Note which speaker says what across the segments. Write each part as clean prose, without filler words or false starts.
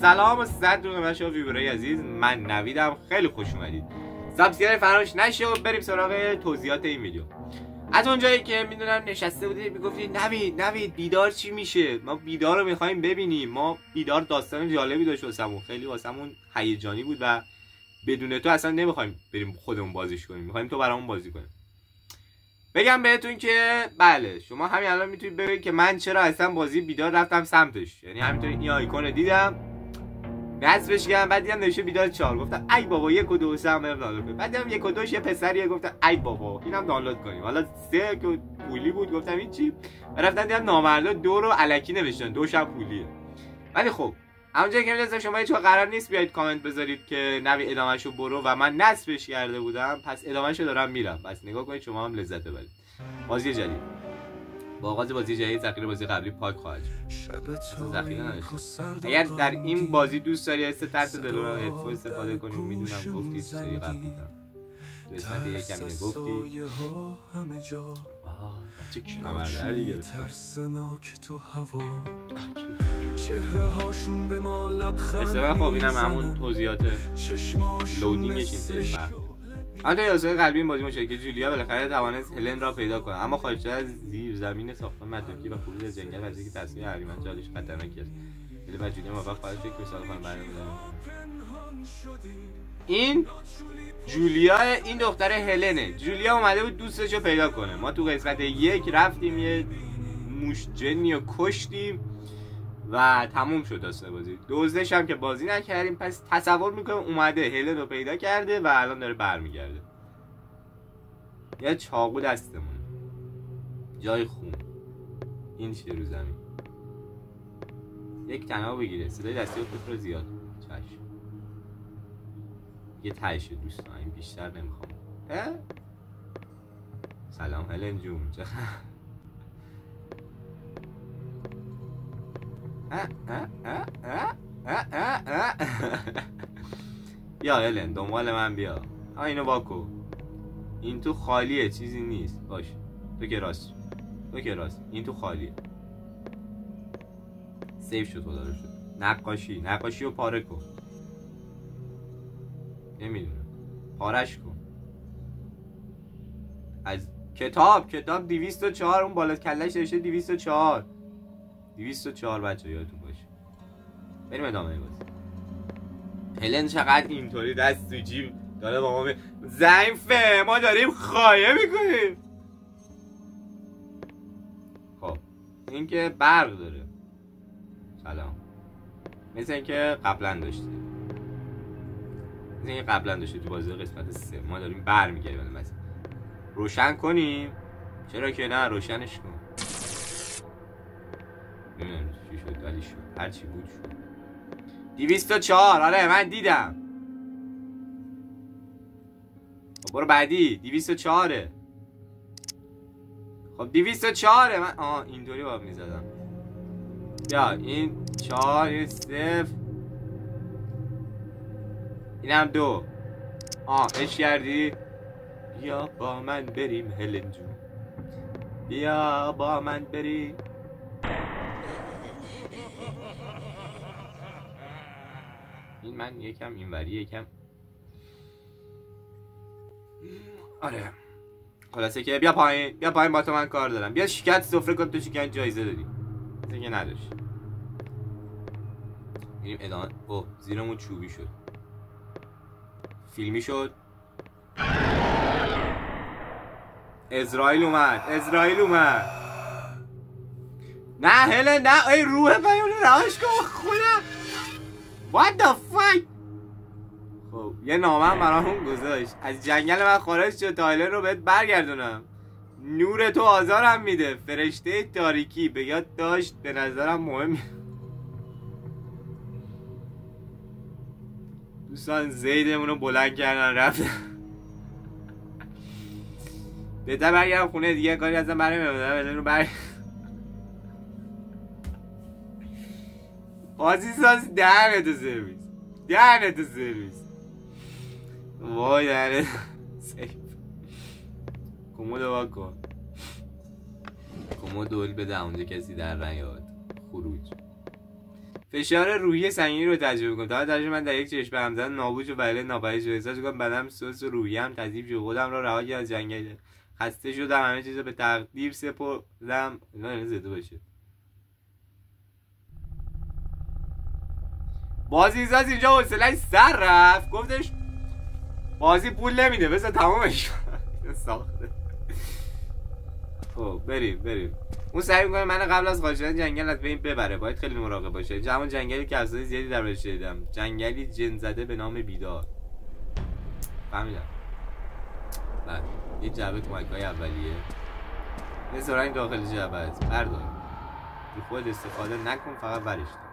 Speaker 1: سلام و صد رو من شما ویورای عزیز، من نویدم. خیلی خوش اومدید. سابسکرایب فراموش نشه و بریم سراغ توضیحات این ویدیو. از اونجایی که میدونم نشسته بودید میگفتید نوید بیدار چی میشه؟ ما بیدار رو میخوایم ببینیم. ما بیدار داستان جالبی داشت واسمون، خیلی واسمون هیجانی بود و بدون تو اصلا نمیخوایم بریم خودمون بازیش کنیم، میخوایم تو برامون بازی کنیم. بگم بهتون که بله، شما همین الان میتونید ببینید که من چرا اصلا بازی بیدار رفتم سمتش. یعنی همینطوری این آیکون رو دیدم، نصبش کردم، بعد دیدم نوشته بیدار 4، گفتم ای بابا 1 و 2 و 3 هم بریم دانلود کنیم. بعد دیدم 1 و 2 یه پسریه، گفتم ای بابا اینم دانلود کنیم. حالا 3 که پولی بود گفتم این چی؟ رفتم دیدم نامردا 2 رو الکی نوشتن، 2 شب پولیه. ولی خب همونجایی که می‌دونم شما هیچ قرار نیست بیاید کامنت بذارید که نوی ادامهشو برو و من نصبش کرده بودم، پس ادامهشو دارم میرم. پس نگاه کنید شما هم لذت ببرید. بازی جدید با آغاز بازی جدید ذخیره بازی قبلی پاک خواهد شد. ذخیره نداشت. اگر در این بازی دوست داری از ترس دل رو هدفون استفاده کنی، میدونم گفتی سری قبل بودم تو قسمت یکم اینو گفتی. چه کمرده دیگه بسیار خب. اینم همون توضیحات لودینگش این سری فرق. آنتا یاسای قلبی این بازی مشاهده که جولیا بالاخره توانست هلن را پیدا کنه، اما خارج از زیر زمین ساختمان متروکی و خروج از جنگل از اینکه تصمیم اهریمن جالش خطرناکی است. هلن و جولیا موفق خواهد شد که سال خانه برنامه این جولیا، این دختر هلنه. جولیا اومده بود دوستش رو پیدا کنه. ما تو قسمت 1 رفتیم یه موش جنی رو کشتیم و تموم شد داستان بازی. دوزش هم که بازی نکردیم، پس تصور میکنم اومده هلن رو پیدا کرده و الان داره برمیگرده. یه چاقو دستمون جای خون. این چیه رو زمین؟ یک تنها بگیره. صدای دستی خود رو زیاد. چشم. یه تایشه دوستان، این بیشتر نمیخوام. سلام هلن جون. بیا هلن دنبال من بیا. اینو واکو. این تو خالیه، چیزی نیست. باش تو که راست، تو که راست. این تو خالیه. سیف شد، خدا رو شد. نقاشی رو پاره کن. نمیدونم، پارش کن. از کتاب 204 اون بالا کلش نوشته 204 بچه یادتون باشه. بریم ادامه بازی. هلن چقدر اینطوری دست تو جیب داره با ما ضعیفه، ما داریم خایه میکنیم. خب این که برق داره. سلام. مثل اینکه قبلا داشته تو بازی قسمت 3. ما داریم برمیگردیم. مثلا روشن کنیم. چرا که نه، روشنش کن. نمیدونم چی شد ولی شد. هرچی بود شد. 204. آره من دیدم. خب برو بعدی. 204. خب 204 من اینطوری باید میزدم. یا این 4 این 0 اینم 2. اش کردی. بیا با من بریم هلن جون، بیا با من بریم. این من یکم اینوری یکم. آره خلاصه که بیا پایین با تو من کار دارم. بیا شکست سفره کن، تو شکست جایزه دادی. دیگه نداشت. میریم ادامه. زیرمون چوبی شد، فیلمی شد. اسرائیل اومد. نه هلن نه، ای روح پیون رهاش کن خودم. What the fuck. خب یه نامه برامون گذاشت. از جنگل من خارج شد تا هلن رو بهت برگردونم. نور تو آزارم میده. فرشته تاریکی به یاد داشت، به نظرم مهم. دوستان زیدمون رو بلند کردن رفتن. بهتر برگردم خونه دیگه، کاری ازم برمی‌آمد. بازی ساز دهنتو سرویس. وای دهنت سیف. کمودو واکن. کمود دول بده اونجا کسی در نیاد. خروج. فشار روحی سنگینی رو تجربه کنم. تا درجه من در یک چشم همزن نابود و بله ناپدید شد. احساس کنم بدنم سوس و روحیم تضعیف شد. خودم را رها کردم از جنگل. خسته شدم، همه چیز رو به تقدیر سپردم. اینا زده باشه. بازیساز اینجا حوصله‌اش سر رفت، گفتش بازی پول نمیده بذار تمامش ساخته. خب بریم. اون سعی میکنه من قبل از خارج شدن جنگل از بین ببره. باید خیلی مراقب باشه. اینجا همون جنگلی که افسانه زیادی دربارش شنیدم، جنگلی جن زده به نام بیدار. فهمیدم. بعد یه جعبه کمک‌های اولیه. یه سرنگ داخل جعبه است. بردار. بی خود استفاده نکن، فقط ورش کن.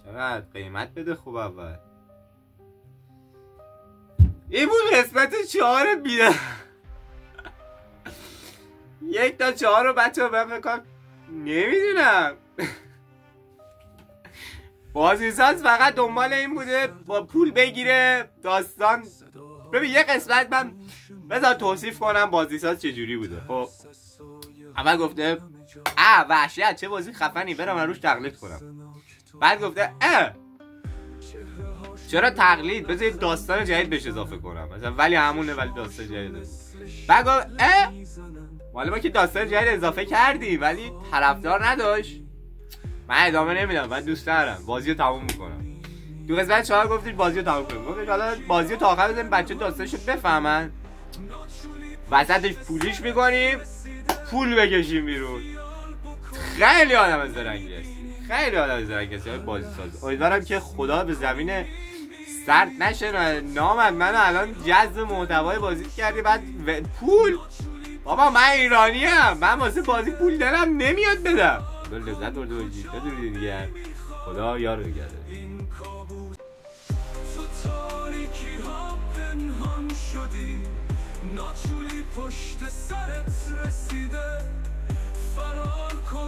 Speaker 1: چقدر قیمت بده خوب اول. این بود قسمت 4 بیدار. 1 تا 4 رو بچه ها بفکر نمیدونم. بازیساز فقط دنبال این بوده با پول بگیره داستان. ببین یه قسمت من بذار توصیف کنم بازیساز چجوری بوده. خب اول گفته وحشت چه بازی خفنی، برم من روش تقلید کنم. بعد گفته چرا تقلید، بذار داستان جدید بهش اضافه کنم مثلا، ولی همونه ولی داستان جدید. بعد گفت ولی ما که داستان جدید اضافه کردیم ولی طرفدار نداشت، من ادامه نمیدم، من دوست دارم بازی رو تموم میکنم. تو قسمت 4 گفتید بازی رو تموم کنیم. گفتید حالا بازی رو تا آخر بزنیم بچه داستانشو بفهمن، وسطش پولیش میکنیم، پول بکشیم بیرون. خیلی آدم زرنگی است، خیلی آدم زرنگی است بازی ساز. امیدوارم که خدا به زمین سرد نشه. نامد منو الان جذب محتوای بازی کردی بعد پول. بابا من ایرانیم، من واسه بازی پول دارم نمیاد بدم. لذت برده باشید. بدونی دیگه خدا یار بگرده. پشت سرت رسیده فرار کن.